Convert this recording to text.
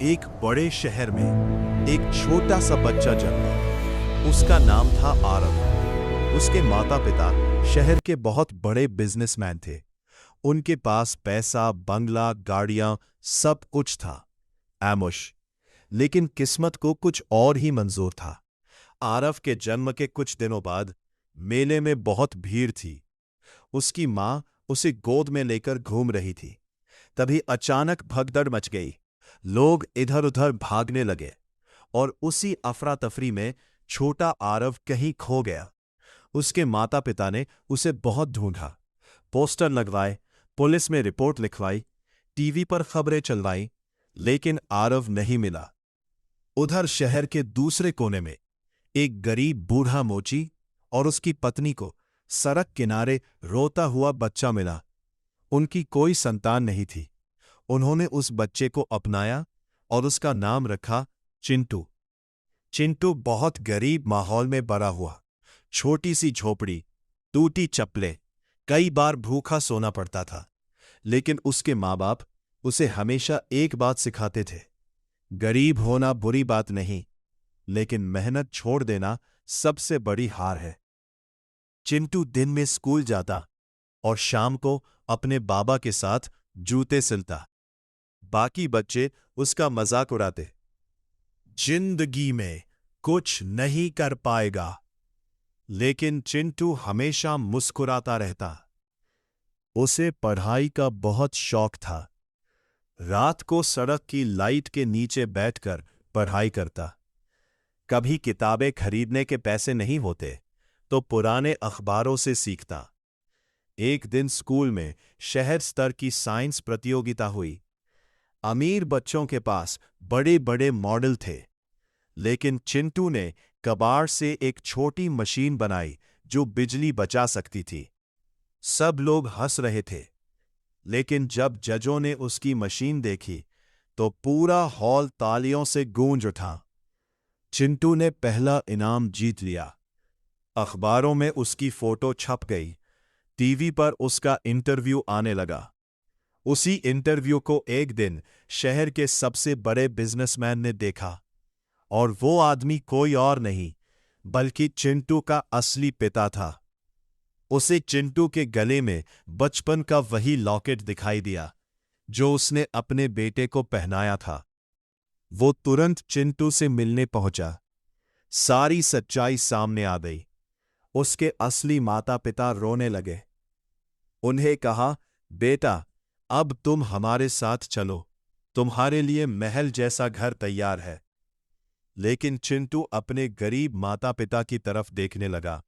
एक बड़े शहर में एक छोटा सा बच्चा जन्मा। उसका नाम था आरव। उसके माता पिता शहर के बहुत बड़े बिजनेसमैन थे। उनके पास पैसा, बंगला, गाड़ियां, सब कुछ था, ऐमुश। लेकिन किस्मत को कुछ और ही मंजूर था। आरव के जन्म के कुछ दिनों बाद मेले में बहुत भीड़ थी। उसकी मां उसे गोद में लेकर घूम रही थी। तभी अचानक भगदड़ मच गई। लोग इधर उधर भागने लगे और उसी अफरा तफरी में छोटा आरव कहीं खो गया। उसके माता पिता ने उसे बहुत ढूंढा, पोस्टर लगवाए, पुलिस में रिपोर्ट लिखवाई, टीवी पर खबरें चलवाई, लेकिन आरव नहीं मिला। उधर शहर के दूसरे कोने में एक गरीब बूढ़ा मोची और उसकी पत्नी को सड़क किनारे रोता हुआ बच्चा मिला। उनकी कोई संतान नहीं थी। उन्होंने उस बच्चे को अपनाया और उसका नाम रखा चिंटू। चिंटू बहुत गरीब माहौल में बड़ा हुआ। छोटी सी झोपड़ी, टूटी चप्पलें, कई बार भूखा सोना पड़ता था। लेकिन उसके माँ बाप उसे हमेशा एक बात सिखाते थे, गरीब होना बुरी बात नहीं, लेकिन मेहनत छोड़ देना सबसे बड़ी हार है। चिंटू दिन में स्कूल जाता और शाम को अपने बाबा के साथ जूते सिलता। बाकी बच्चे उसका मजाक उड़ाते, जिंदगी में कुछ नहीं कर पाएगा। लेकिन चिंटू हमेशा मुस्कुराता रहता। उसे पढ़ाई का बहुत शौक था। रात को सड़क की लाइट के नीचे बैठकर पढ़ाई करता। कभी किताबें खरीदने के पैसे नहीं होते तो पुराने अखबारों से सीखता। एक दिन स्कूल में शहर स्तर की साइंस प्रतियोगिता हुई। अमीर बच्चों के पास बड़े बड़े मॉडल थे, लेकिन चिंटू ने कबाड़ से एक छोटी मशीन बनाई जो बिजली बचा सकती थी। सब लोग हंस रहे थे, लेकिन जब जजों ने उसकी मशीन देखी तो पूरा हॉल तालियों से गूंज उठा। चिंटू ने पहला इनाम जीत लिया। अखबारों में उसकी फोटो छप गई। टीवी पर उसका इंटरव्यू आने लगा। उसी इंटरव्यू को एक दिन शहर के सबसे बड़े बिजनेसमैन ने देखा, और वो आदमी कोई और नहीं बल्कि चिंटू का असली पिता था। उसे चिंटू के गले में बचपन का वही लॉकेट दिखाई दिया जो उसने अपने बेटे को पहनाया था। वो तुरंत चिंटू से मिलने पहुंचा। सारी सच्चाई सामने आ गई। उसके असली माता पिता रोने लगे। उन्हें कहा, बेटा, अब तुम हमारे साथ चलो, तुम्हारे लिए महल जैसा घर तैयार है। लेकिन चिंटू अपने गरीब माता पिता की तरफ देखने लगा।